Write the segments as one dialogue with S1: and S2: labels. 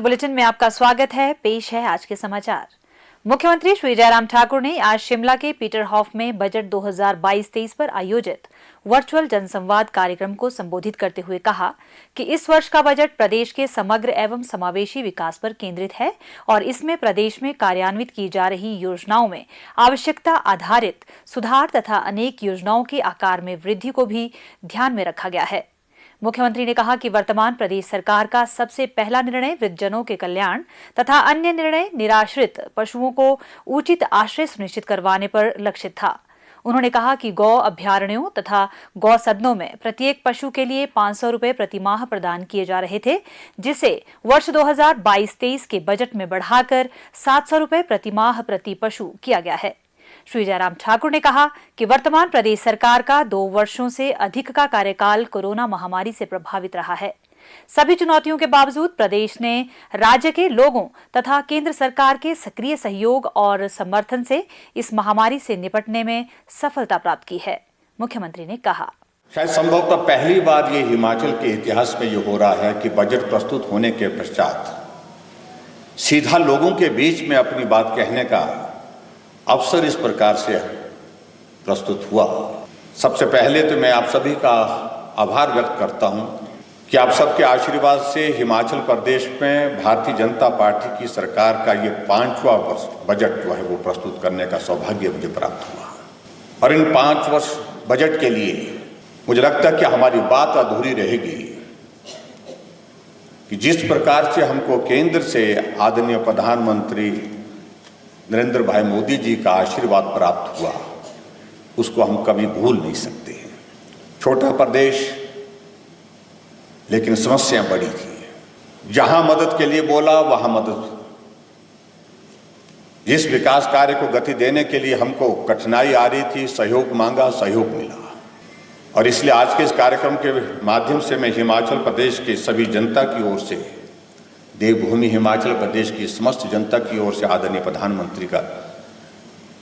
S1: Bulletin में आपका स्वागत है। पेश है आज के समाचार। मुख्यमंत्री श्री जयराम ठाकुर ने आज शिमला के पीटरहॉफ में बजट 2022-23 पर आयोजित वर्चुअल जनसंवाद कार्यक्रम को संबोधित करते हुए कहा कि इस वर्ष का बजट प्रदेश के समग्र एवं समावेशी विकास पर केंद्रित है और इसमें प्रदेश में कार्यान्वित की जा रही योजनाओं में आवश्यकता आधारित सुधार तथा अनेक योजनाओं के आकार में वृद्धि को भी ध्यान में रखा गया है। मुख्यमंत्री ने कहा कि वर्तमान प्रदेश सरकार का सबसे पहला निर्णय वृद्धजनों के कल्याण तथा अन्य निर्णय निराश्रित पशुओं को उचित आश्रय सुनिश्चित करवाने पर लक्षित था। उन्होंने कहा कि गौ अभ्यारण्यों तथा गौ सदनों में प्रत्येक पशु के लिए 500 रुपये प्रति माह प्रदान किए जा रहे थे, जिसे वर्ष 2022-23 के बजट में बढ़ाकर 700 रुपये प्रति माह प्रति पशु किया गया है। श्री जयराम ठाकुर ने कहा कि वर्तमान प्रदेश सरकार का 2 वर्षों से अधिक का कार्यकाल कोरोना महामारी से प्रभावित रहा है। सभी चुनौतियों के बावजूद प्रदेश ने राज्य के लोगों तथा केंद्र सरकार के सक्रिय सहयोग और समर्थन से इस महामारी से निपटने में सफलता प्राप्त की है। मुख्यमंत्री ने कहा,
S2: शायद संभवतः पहली बार ये हिमाचल के इतिहास में ये हो रहा है कि बजट प्रस्तुत होने के पश्चात सीधा लोगों के बीच में अपनी बात कहने का अवसर इस प्रकार से प्रस्तुत हुआ। सबसे पहले तो मैं आप सभी का आभार व्यक्त करता हूं कि आप सबके आशीर्वाद से हिमाचल प्रदेश में भारतीय जनता पार्टी की सरकार का ये 5वां वर्ष बजट जो है वो प्रस्तुत करने का सौभाग्य मुझे प्राप्त हुआ। और इन 5 वर्ष बजट के लिए मुझे लगता है कि हमारी बात अधूरी रहेगी कि जिस प्रकार से हमको केंद्र से आदरणीय प्रधानमंत्री नरेंद्र भाई मोदी जी का आशीर्वाद प्राप्त हुआ, उसको हम कभी भूल नहीं सकते। छोटा प्रदेश लेकिन समस्या बड़ी थी। जहां मदद के लिए बोला वहां मदद। जिस विकास कार्य को गति देने के लिए हमको कठिनाई आ रही थी, सहयोग मांगा, सहयोग मिला। और इसलिए आज के इस कार्यक्रम के माध्यम से मैं हिमाचल प्रदेश के सभी जनता की ओर से, देवभूमि हिमाचल प्रदेश की समस्त जनता की ओर से आदरणीय प्रधानमंत्री का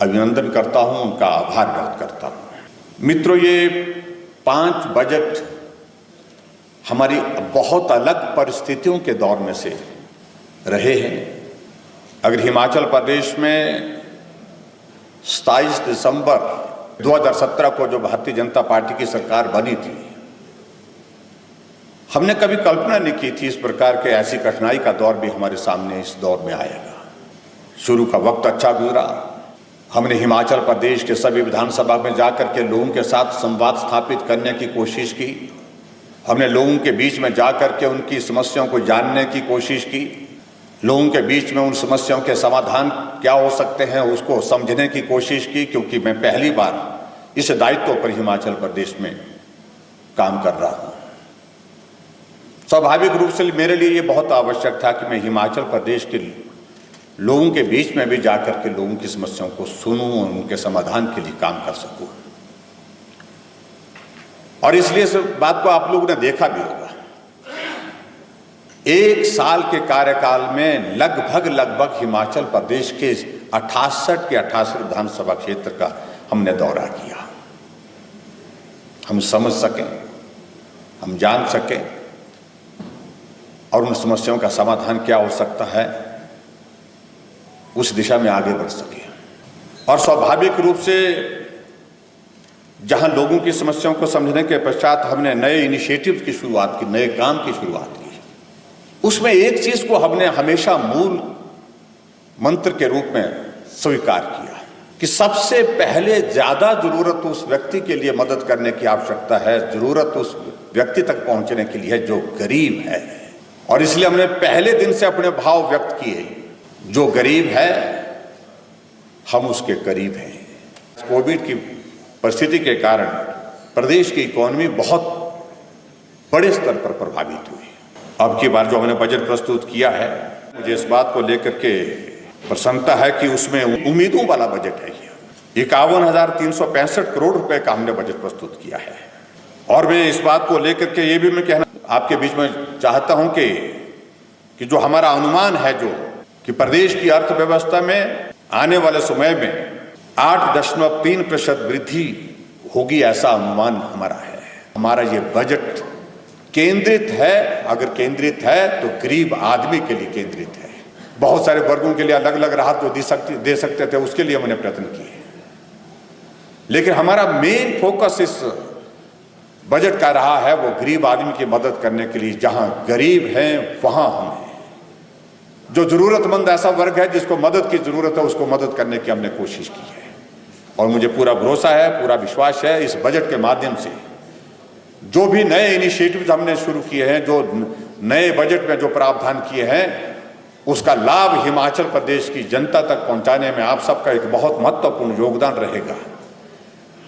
S2: अभिनंदन करता हूं, उनका आभार व्यक्त करता हूं। मित्रों, ये 5 बजट हमारी बहुत अलग परिस्थितियों के दौर में से रहे हैं। अगर हिमाचल प्रदेश में 27 दिसंबर 2017 को जो भारतीय जनता पार्टी की सरकार बनी थी, हमने कभी कल्पना नहीं की थी इस प्रकार के ऐसी कठिनाई का दौर भी हमारे सामने इस दौर में आएगा। शुरू का वक्त अच्छा गुजरा। हमने हिमाचल प्रदेश के सभी विधानसभा में जाकर के लोगों के साथ संवाद स्थापित करने की कोशिश की। हमने लोगों के बीच में जाकर के उनकी समस्याओं को जानने की कोशिश की। लोगों के बीच में उन समस्याओं के समाधान क्या हो सकते हैं उसको समझने की कोशिश की, क्योंकि मैं पहली बार इस दायित्व पर हिमाचल प्रदेश में काम कर रहा हूं। स्वाभाविक रूप से मेरे लिए ये बहुत आवश्यक था कि मैं हिमाचल प्रदेश के लोगों के बीच में भी जाकर के लोगों की समस्याओं को सुनूं और उनके समाधान के लिए काम कर सकूं। और इसलिए इस बात को आप लोगों ने देखा भी होगा, 1 साल के कार्यकाल में लगभग हिमाचल प्रदेश के 68 के 88 विधानसभा क्षेत्र का हमने दौरा किया। हम समझ सकें, हम जान सकें और उन समस्याओं का समाधान क्या हो सकता है, उस दिशा में आगे बढ़ सके। और स्वाभाविक रूप से जहां लोगों की समस्याओं को समझने के पश्चात हमने नए इनिशिएटिव की शुरुआत की, नए काम की शुरुआत की। उसमें एक चीज को हमने हमेशा मूल मंत्र के रूप में स्वीकार किया कि सबसे पहले ज्यादा जरूरत उस व्यक्ति के लिए मदद करने की आवश्यकता है, जरूरत उस व्यक्ति तक पहुंचने के लिए है जो गरीब है। और इसलिए हमने पहले दिन से अपने भाव व्यक्त किए, जो गरीब है हम उसके करीब हैं। कोविड की परिस्थिति के कारण प्रदेश की इकोनॉमी बहुत बड़े स्तर पर प्रभावित हुई। अब की बार जो हमने बजट प्रस्तुत किया है, मुझे इस बात को लेकर के प्रसन्नता है कि उसमें उम्मीदों वाला बजट है। 51,365 करोड़ रुपए का हमने बजट प्रस्तुत किया है। और मैं इस बात को लेकर के ये भी मैं कहना आपके बीच में चाहता हूं कि जो हमारा अनुमान है जो कि प्रदेश की अर्थव्यवस्था में आने वाले समय में 8.3% वृद्धि होगी, ऐसा अनुमान हमारा है। हमारा ये बजट केंद्रित है, अगर केंद्रित है तो गरीब आदमी के लिए केंद्रित है। बहुत सारे वर्गों के लिए अलग अलग राहत जो दे सकते थे, उसके लिए हमने प्रयत्न किए, लेकिन हमारा मेन फोकस इस बजट का रहा है वो गरीब आदमी की मदद करने के लिए। जहां गरीब हैं वहां हम हैं। जो जरूरतमंद ऐसा वर्ग है जिसको मदद की जरूरत है, उसको मदद करने की हमने कोशिश की है। और मुझे पूरा भरोसा है, पूरा विश्वास है, इस बजट के माध्यम से जो भी नए इनिशिएटिव्स हमने शुरू किए हैं, जो नए बजट में जो प्रावधान किए हैं, उसका लाभ हिमाचल प्रदेश की जनता तक पहुंचाने में आप सबका एक बहुत महत्वपूर्ण योगदान रहेगा।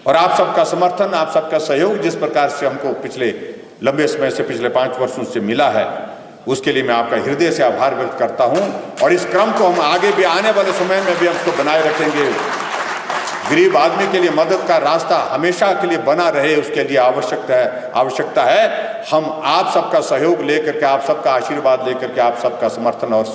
S2: और आप सबका समर्थन, आप सबका सहयोग जिस प्रकार से हमको पिछले लंबे समय से, पिछले 5 वर्षों से मिला है, उसके लिए मैं आपका हृदय से आभार व्यक्त करता हूं। और इस क्रम को हम आगे भी, आने वाले समय में भी हमको बनाए रखेंगे। गरीब आदमी के लिए मदद का रास्ता हमेशा के लिए बना रहे, उसके लिए आवश्यकता है हम आप सबका सहयोग लेकर के, आप सबका आशीर्वाद लेकर के, आप सबका समर्थन और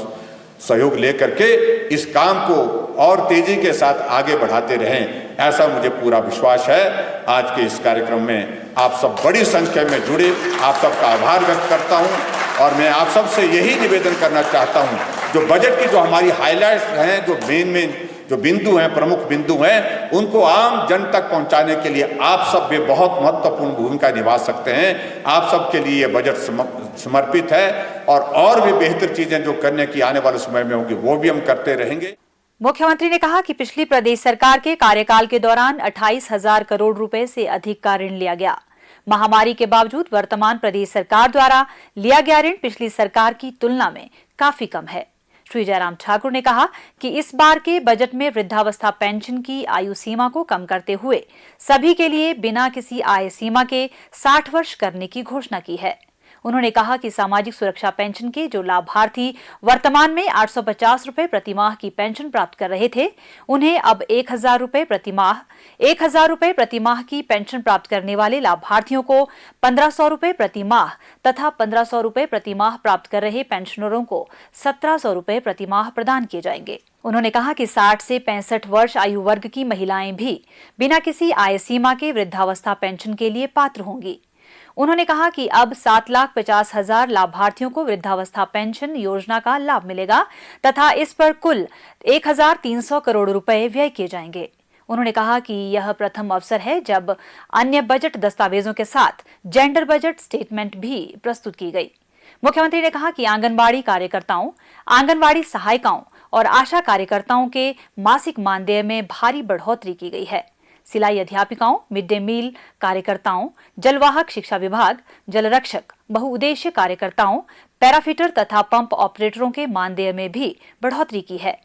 S2: सहयोग लेकर के इस काम को और तेजी के साथ आगे बढ़ाते रहें, ऐसा मुझे पूरा विश्वास है। आज के इस कार्यक्रम में आप सब बड़ी संख्या में जुड़े, आप सबका आभार व्यक्त करता हूं। और मैं आप सबसे यही निवेदन करना चाहता हूं, जो बजट की जो हमारी हाईलाइट्स हैं, जो मेन जो बिंदु हैं, प्रमुख बिंदु हैं, उनको आम जन तक पहुंचाने के लिए आप सब भी बहुत महत्वपूर्ण भूमिका निभा सकते हैं। आप सब के लिए ये बजट समर्पित है और भी बेहतर चीजें जो करने की आने वाले समय में होंगी, वो भी हम करते रहेंगे।
S1: मुख्यमंत्री ने कहा कि पिछली प्रदेश सरकार के कार्यकाल के दौरान 28,000 करोड़ रुपए से अधिक का ऋण लिया गया। महामारी के बावजूद वर्तमान प्रदेश सरकार द्वारा लिया गया ऋण पिछली सरकार की तुलना में काफी कम है। श्री जयराम ठाकुर ने कहा कि इस बार के बजट में वृद्धावस्था पेंशन की आयु सीमा को कम करते हुए सभी के लिए बिना किसी आय सीमा के 60 वर्ष करने की घोषणा की है। उन्होंने कहा कि सामाजिक सुरक्षा पेंशन के जो लाभार्थी वर्तमान में 850 रुपए प्रतिमाह की पेंशन प्राप्त कर रहे थे, उन्हें अब 1,000 रुपए प्रतिमाह की पेंशन प्राप्त करने वाले लाभार्थियों को 1,500 रुपए प्रतिमाह तथा 1,500 रुपए प्रतिमाह प्राप्त कर रहे पेंशनरों को 1,700 रुपए प्रतिमाह प्रदान किए जाएंगे। उन्होंने कहा कि 60 से 65 वर्ष आयु वर्ग की महिलाएं भी बिना किसी आय सीमा के वृद्धावस्था पेंशन के लिए पात्र होंगी। उन्होंने कहा कि अब 7,50,000 लाभार्थियों को वृद्धावस्था पेंशन योजना का लाभ मिलेगा तथा इस पर कुल 1,300 करोड़ रुपए व्यय किए जाएंगे। उन्होंने कहा कि यह प्रथम अवसर है जब अन्य बजट दस्तावेजों के साथ जेंडर बजट स्टेटमेंट भी प्रस्तुत की गई। मुख्यमंत्री ने कहा कि आंगनबाड़ी कार्यकर्ताओं, आंगनबाड़ी सहायिकाओं और आशा कार्यकर्ताओं के मासिक मानदेय में भारी बढ़ोतरी की गई है। सिलाई अध्यापिकाओं, मिड डे मील कार्यकर्ताओं, जलवाहक शिक्षा विभाग, जलरक्षक, बहुउद्देश्य कार्यकर्ताओं, पैराफिटर तथा पंप ऑपरेटरों के मानदेय में भी बढ़ोतरी की है।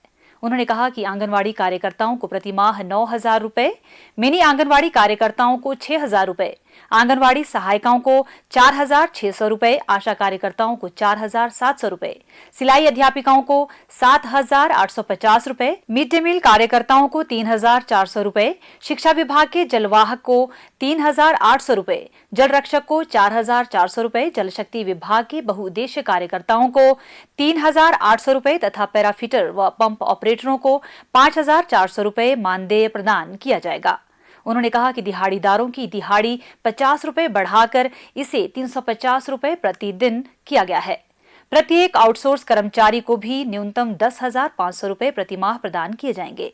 S1: उन्होंने कहा कि आंगनवाड़ी कार्यकर्ताओं को प्रतिमाह 9,000 रुपए, मिनी आंगनवाड़ी कार्यकर्ताओं को 6,000 रुपए, आंगनवाड़ी सहायिकाओं को 4,600 रुपए, आशा कार्यकर्ताओं को 4,700 रुपए, सिलाई अध्यापिकाओं को 7,850 रुपए, मिड डे मील कार्यकर्ताओं को 3,400 रुपए, शिक्षा विभाग के जलवाहक को 3,800 रुपए, जल रक्षक को 4,400 रुपए, जल शक्ति विभाग के बहुउद्देश्य कार्यकर्ताओं को 3,800 रुपए तथा पैराफिटर व पंप ऑपरेटरों को 5,400 रुपए मानदेय प्रदान किया जाएगा। उन्होंने कहा कि दिहाड़ीदारों की दिहाड़ी 50 रुपए बढ़ाकर इसे 350 रुपए प्रतिदिन किया गया है। प्रत्येक आउटसोर्स कर्मचारी को भी न्यूनतम 10,500 रुपए प्रतिमाह प्रदान किए जाएंगे।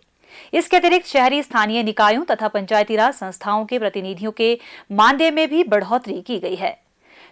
S1: इसके अतिरिक्त शहरी स्थानीय निकायों तथा पंचायती राज संस्थाओं के प्रतिनिधियों के मानदेय में भी बढ़ोतरी की गई है।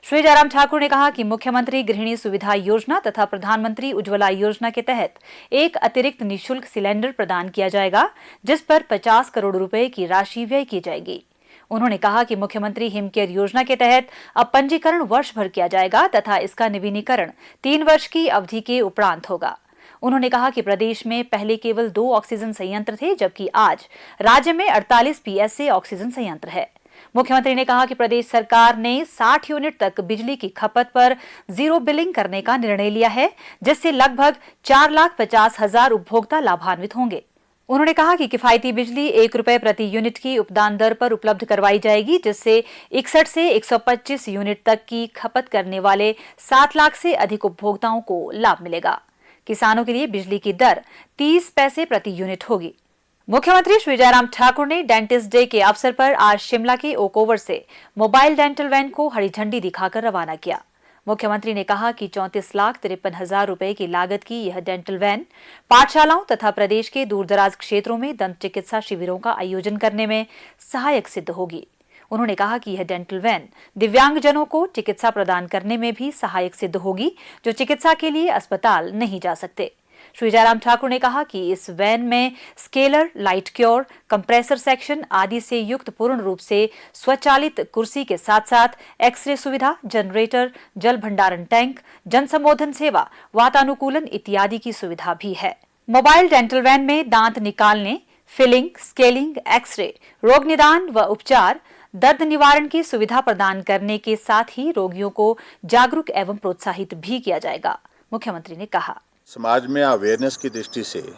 S1: श्री जयराम ठाकुर ने कहा कि मुख्यमंत्री गृहिणी सुविधा योजना तथा प्रधानमंत्री उज्ज्वला योजना के तहत एक अतिरिक्त निःशुल्क सिलेंडर प्रदान किया जाएगा, जिस पर 50 करोड़ रुपए की राशि व्यय की जाएगी। उन्होंने कहा कि मुख्यमंत्री हिमकेयर योजना के तहत अब पंजीकरण वर्ष भर किया जाएगा तथा इसका नवीनीकरण 3 वर्ष की अवधि के उपरांत होगा। उन्होंने कहा कि प्रदेश में पहले केवल 2 ऑक्सीजन संयंत्र थे, जबकि आज राज्य में 48 पीएसए ऑक्सीजन संयंत्र है। मुख्यमंत्री ने कहा कि प्रदेश सरकार ने 60 यूनिट तक बिजली की खपत पर जीरो बिलिंग करने का निर्णय लिया है, जिससे लगभग 4,50,000 उपभोक्ता लाभान्वित होंगे। उन्होंने कहा कि किफायती बिजली 1 रुपए प्रति यूनिट की उपदान दर पर उपलब्ध करवाई जाएगी, जिससे 61 से 125 यूनिट तक की खपत करने वाले 7 लाख से अधिक उपभोक्ताओं को लाभ मिलेगा। किसानों के लिए बिजली की दर 30 पैसे प्रति यूनिट होगी। मुख्यमंत्री श्री जयराम ठाकुर ने डेंटिस्ट डे के अवसर पर आज शिमला के ओक ओवर से मोबाइल डेंटल वैन को हरी झंडी दिखाकर रवाना किया। मुख्यमंत्री ने कहा कि 34,53,000 रुपए की लागत की यह डेंटल वैन पाठशालाओं तथा प्रदेश के दूरदराज क्षेत्रों में दंत चिकित्सा शिविरों का आयोजन करने में सहायक सिद्ध होगी। उन्होंने कहा कि यह डेंटल वैन दिव्यांगजनों को चिकित्सा प्रदान करने में भी सहायक सिद्ध होगी, जो चिकित्सा के लिए अस्पताल नहीं जा सकते। श्री जयराम ठाकुर ने कहा कि इस वैन में scalar, light cure, compressor section आदि से युक्त पूर्ण रूप से स्वचालित कुर्सी के साथ साथ एक्सरे सुविधा, जनरेटर, जल भंडारण टैंक, जन संबोधन सेवा, वातानुकूलन इत्यादि की सुविधा भी है। मोबाइल डेंटल वैन में दांत निकालने, फिलिंग, स्केलिंग, एक्सरे, रोग निदान व उपचार, दर्द निवारण की सुविधा प्रदान करने के साथ ही रोगियों को जागरूक एवं प्रोत्साहित भी किया जाएगा। मुख्यमंत्री ने कहा,
S2: समाज में अवेयरनेस की दृष्टि से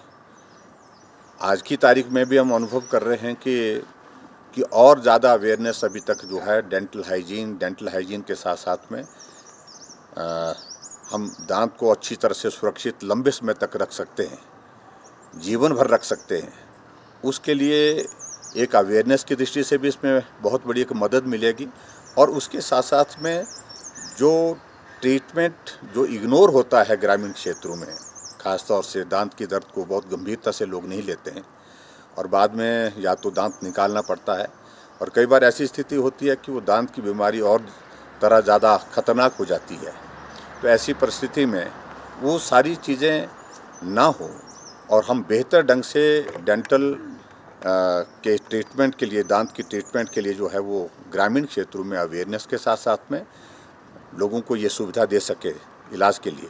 S2: आज की तारीख में भी हम अनुभव कर रहे हैं कि और ज़्यादा अवेयरनेस अभी तक जो है डेंटल हाइजीन के साथ साथ में हम दांत को अच्छी तरह से सुरक्षित लंबे समय तक रख सकते हैं, जीवन भर रख सकते हैं। उसके लिए एक अवेयरनेस की दृष्टि से भी इसमें बहुत बड़ी एक मदद मिलेगी और उसके साथ साथ में जो ट्रीटमेंट जो इग्नोर होता है ग्रामीण क्षेत्रों में, खासतौर से दांत की दर्द को बहुत गंभीरता से लोग नहीं लेते हैं और बाद में या तो दांत निकालना पड़ता है और कई बार ऐसी स्थिति होती है कि वो दांत की बीमारी और तरह ज़्यादा खतरनाक हो जाती है। तो ऐसी परिस्थिति में वो सारी चीज़ें ना हो और हम बेहतर ढंग से डेंटल के ट्रीटमेंट के लिए, दांत की ट्रीटमेंट के लिए जो है वो ग्रामीण क्षेत्रों में अवेयरनेस के साथ साथ में लोगों को ये सुविधा दे सके इलाज के लिए।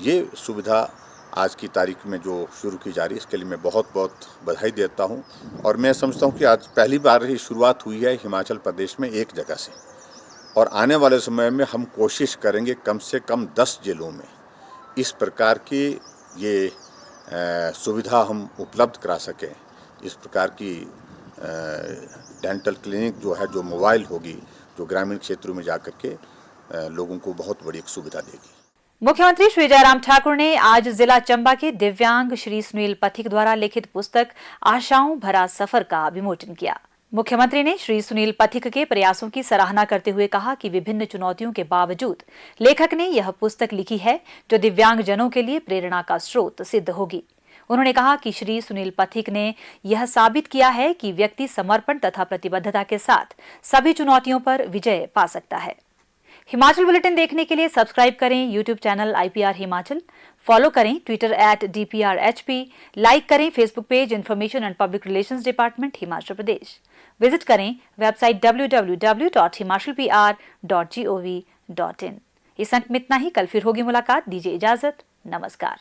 S2: ये सुविधा आज की तारीख में जो शुरू की जा रही है इसके लिए मैं बहुत बहुत बधाई देता हूँ और मैं समझता हूँ कि आज पहली बार ही शुरुआत हुई है हिमाचल प्रदेश में एक जगह से और आने वाले समय में हम कोशिश करेंगे कम से कम 10 जिलों में इस प्रकार की ये सुविधा हम उपलब्ध करा सकें। इस प्रकार की डेंटल क्लिनिक जो है, जो मोबाइल होगी, जो ग्रामीण क्षेत्रों में जाकर के लोगों को बहुत बड़ी एक सुविधा देगी।
S1: मुख्यमंत्री श्री जयराम ठाकुर ने आज जिला चंबा के दिव्यांग श्री सुनील पथिक द्वारा लिखित पुस्तक आशाओं भरा सफर का विमोचन किया। मुख्यमंत्री ने श्री सुनील पथिक के प्रयासों की सराहना करते हुए कहा कि विभिन्न चुनौतियों के बावजूद लेखक ने यह पुस्तक लिखी है जो दिव्यांगजनों के लिए प्रेरणा का स्रोत सिद्ध होगी। उन्होंने कहा कि श्री सुनील पथिक ने यह साबित किया है कि व्यक्ति समर्पण तथा प्रतिबद्धता के साथ सभी चुनौतियों पर विजय पा सकता है। हिमाचल बुलेटिन देखने के लिए सब्सक्राइब करें YouTube channel IPR Himachal, follow करें ट्विटर @DPRHP, लाइक करें Facebook page information and public relations department Himachal Pradesh, visit करें वेबसाइट www.himalpr.gov.in। इस अंक में इतना ही, कल फिर होगी मुलाकात। दीजिए इजाजत, नमस्कार।